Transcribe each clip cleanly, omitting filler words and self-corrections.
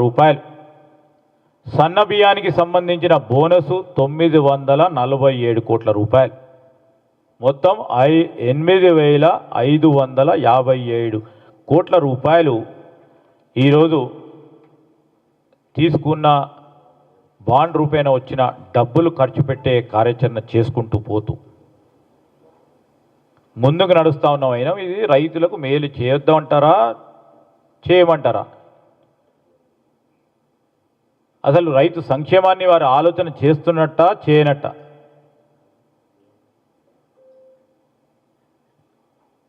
రూపాయలు. సన్న బియ్యానికి సంబంధించిన బోనసు 947 కోట్ల రూపాయలు. మొత్తం 8557 కోట్ల రూపాయలు ఈరోజు తీసుకున్న బాండ్ రూపేణ వచ్చిన డబ్బులు ఖర్చు పెట్టే కార్యాచరణ చేసుకుంటూ పోతూ ముందుకు నడుస్తూ ఉన్నాం. అయినా ఇది రైతులకు మేలు చేయొద్దామంటారా చేయమంటారా? అసలు రైతు సంక్షేమాన్ని వారు ఆలోచన చేస్తున్నట్ట చేయనట్ట?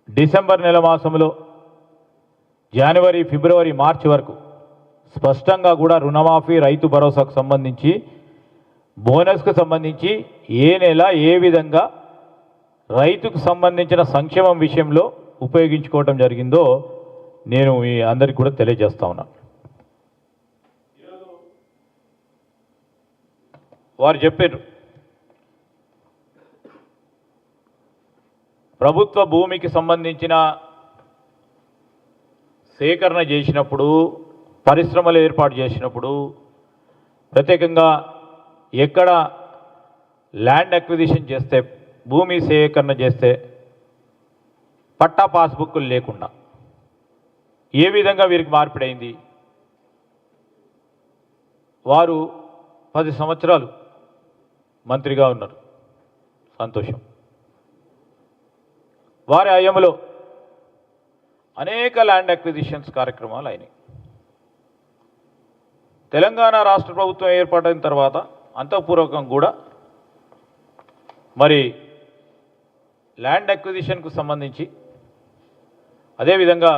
డిసెంబర్ నెల మాసంలో జనవరి ఫిబ్రవరి మార్చి వరకు స్పష్టంగా కూడా రుణమాఫీ రైతు భరోసాకు సంబంధించి బోనస్కు సంబంధించి ఏ నెల ఏ విధంగా రైతుకు సంబంధించిన సంక్షేమం విషయంలో ఉపయోగించుకోవటం జరిగిందో నేను మీ అందరికీ కూడా తెలియజేస్తా ఉన్నాను. వారు చెప్పారు ప్రభుత్వ భూమికి సంబంధించిన సేకరణ చేసినప్పుడు పరిశ్రమలు ఏర్పాటు చేసినప్పుడు ప్రత్యేకంగా ఎక్కడ ల్యాండ్ అక్విజిషన్ చేస్తే భూమి సేకరణ చేస్తే పట్టా పాస్బుక్లు లేకుండా ఏ విధంగా వీరికి మార్పిడైంది? వారు 10 సంవత్సరాలు మంత్రిగా ఉన్నారు, సంతోషం. వారి హయాంలో అనేక ల్యాండ్ అక్విజిషన్స్ కార్యక్రమాలు అయినాయి. తెలంగాణ రాష్ట్ర ప్రభుత్వం ఏర్పాటైన తర్వాత అంతఃపూర్వకంగా కూడా మరి ల్యాండ్ అక్విజిషన్కు సంబంధించి అదేవిధంగా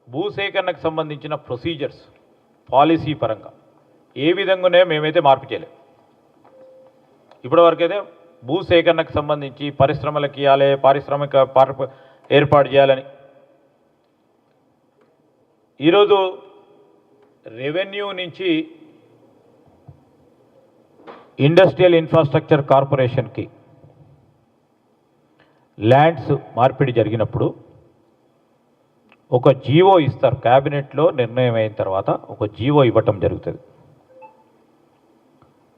భూసేకరణకు సంబంధించిన ప్రొసీజర్స్ పాలసీ పరంగా ఏ విధంగానే మేమైతే మార్పు చేయలేం. ఇప్పటివరకైతే భూసేకరణకు సంబంధించి పరిశ్రమలకు ఇవ్వాలి, పారిశ్రామిక ఏర్పాటు చేయాలని. ఈరోజు రెవెన్యూ నుంచి ఇండస్ట్రియల్ ఇన్ఫ్రాస్ట్రక్చర్ కార్పొరేషన్కి ల్యాండ్స్ మార్పిడి జరిగినప్పుడు ఒక జీవో ఇస్తారు. క్యాబినెట్లో నిర్ణయం అయిన తర్వాత ఒక జీవో ఇవ్వటం జరుగుతుంది.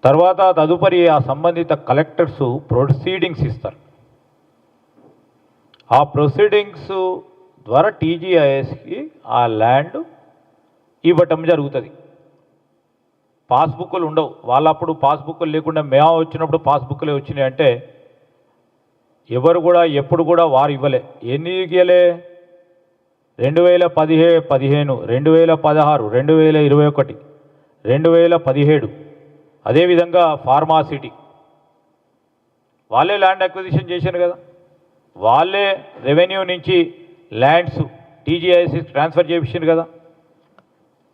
తర్వాత తదుపరి ఆ సంబంధిత కలెక్టర్స్ ప్రొసీడింగ్స్ ఇస్తారు. ఆ ప్రొసీడింగ్స్ ద్వారా టీజీఐఎస్కి ఆ ల్యాండ్ ఇవ్వటం జరుగుతుంది. పాస్బుక్లు ఉండవు. వాళ్ళప్పుడు పాస్బుక్లు లేకుండా మేము వచ్చినప్పుడు పాస్బుక్లే వచ్చినాయి అంటే ఎవరు కూడా ఎప్పుడు కూడా వారు ఇవ్వలే. ఎన్ని ఇవ్వలే? 2015, 2016, 2021, 2017. అదేవిధంగా ఫార్మాసిటీ వాళ్ళే ల్యాండ్ అక్విజిషన్ చేశారు కదా, వాళ్ళే రెవెన్యూ నుంచి ల్యాండ్స్ టీజీఐఎస్కి ట్రాన్స్ఫర్ చేయించారు కదా.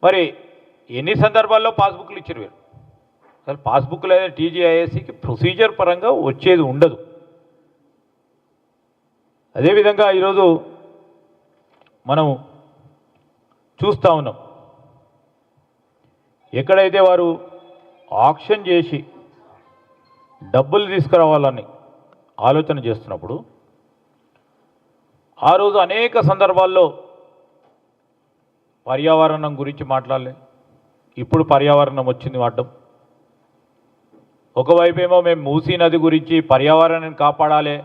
మరి ఎన్ని సందర్భాల్లో పాస్బుక్లు ఇచ్చారు వీరు? అసలు పాస్బుక్లు అయితే టీజీఐఎస్కి ప్రొసీజర్ పరంగా వచ్చేది ఉండదు. అదేవిధంగా ఈరోజు మనం చూస్తూ ఉన్నాం, ఎక్కడైతే వారు ఆక్షన్ చేసి డబ్బులు తీసుకురావాలని ఆలోచన చేస్తున్నప్పుడు ఆ రోజు అనేక సందర్భాల్లో పర్యావరణం గురించి మాట్లాడలే. ఇప్పుడు పర్యావరణం వచ్చింది వాడడం. ఒకవైపేమో మేము మూసీ నది గురించి పర్యావరణాన్ని కాపాడాలి,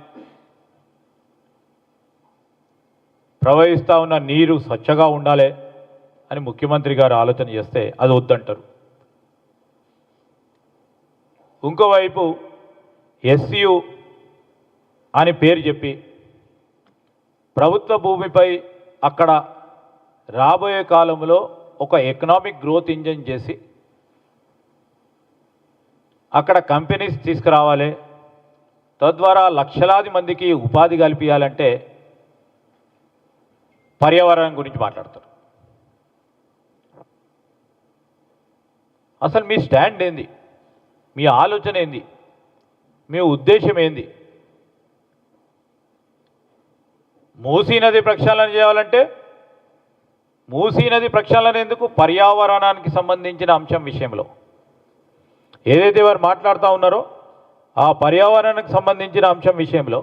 ప్రవహిస్తూ ఉన్న నీరు స్వచ్ఛగా ఉండాలి అని ముఖ్యమంత్రి గారు ఆలోచన చేస్తే అది వద్దంటారు. ఇంకోవైపు ఎస్యు అని పేరు చెప్పి ప్రభుత్వ భూమిపై అక్కడ రాబోయే కాలంలో ఒక ఎకనామిక్ గ్రోత్ ఇంజన్ చేసి అక్కడ కంపెనీస్ తీసుకురావాలి, తద్వారా లక్షలాది మందికి ఉపాధి కల్పించాలంటే పర్యావరణం గురించి మాట్లాడతారు. అసలు మీ స్టాండ్ ఏంది? మీ ఆలోచన ఏంది? మీ ఉద్దేశం ఏంది? మూసీ నది ప్రక్షాళన చేయాలంటే మూసీ నది ప్రక్షాళన ఎందుకు? పర్యావరణానికి సంబంధించిన అంశం విషయంలో ఏదైతే వారు మాట్లాడుతూ ఉన్నారో ఆ పర్యావరణానికి సంబంధించిన అంశం విషయంలో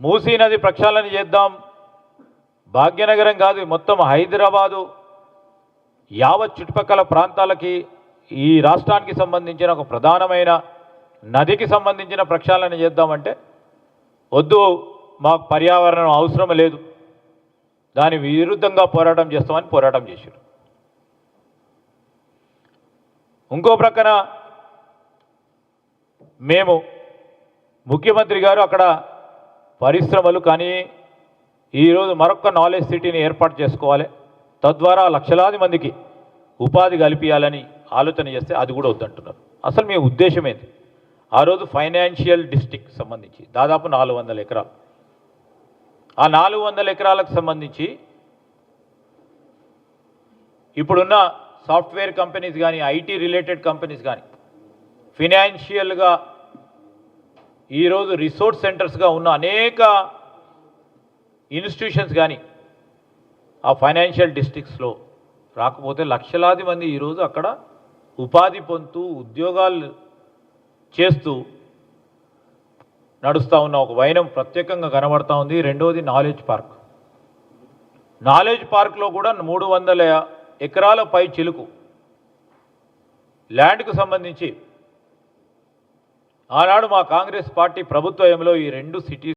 మూసీ నది ప్రక్షాళన చేద్దాం, భాగ్యనగరం కాదు, మొత్తం హైదరాబాదు యావత్ చుట్టుపక్కల ప్రాంతాలకి ఈ రాష్ట్రానికి సంబంధించిన ఒక ప్రధానమైన నదికి సంబంధించిన ప్రక్షాళన చేద్దామంటే వద్దు, మాకు పర్యావరణం అవసరం లేదు, దాని విరుద్ధంగా పోరాటం చేస్తామని పోరాటం చేశారు. ఇంకో ప్రక్కన మేము ముఖ్యమంత్రి గారు అక్కడ పరిశ్రమలు కానీ ఈరోజు మరొక నాలెడ్జ్ సిటీని ఏర్పాటు చేసుకోవాలి, తద్వారా లక్షలాది మందికి ఉపాధి కల్పించాలని ఆలోచన చేస్తే అది కూడా వద్దంటున్నారు. అసలు మీ ఉద్దేశం ఏంటి? ఆ రోజు ఫైనాన్షియల్ డిస్ట్రిక్ట్ సంబంధించి దాదాపు 400 ఎకరాలు, ఆ 400 ఎకరాలకు సంబంధించి ఇప్పుడున్న సాఫ్ట్వేర్ కంపెనీస్ కానీ ఐటీ రిలేటెడ్ కంపెనీస్ కానీ ఫినాన్షియల్గా ఈరోజు రిసోర్స్ సెంటర్స్గా ఉన్న అనేక ఇన్స్టిట్యూషన్స్ కానీ ఆ ఫైనాన్షియల్ డిస్ట్రిక్ట్స్లో రాకపోతే లక్షలాది మంది ఈరోజు అక్కడ ఉపాధి పొందుతూ ఉద్యోగాలు చేస్తూ నడుస్తూ ఉన్న ఒక వైనం ప్రత్యేకంగా కనబడతా ఉంది. రెండవది నాలెడ్జ్ పార్క్. నాలెడ్జ్ పార్క్లో కూడా 300 ఎకరాల పై చిలుకు ల్యాండ్కు సంబంధించి ఆనాడు మా కాంగ్రెస్ పార్టీ ప్రభుత్వంలో ఈ 2 సిటీస్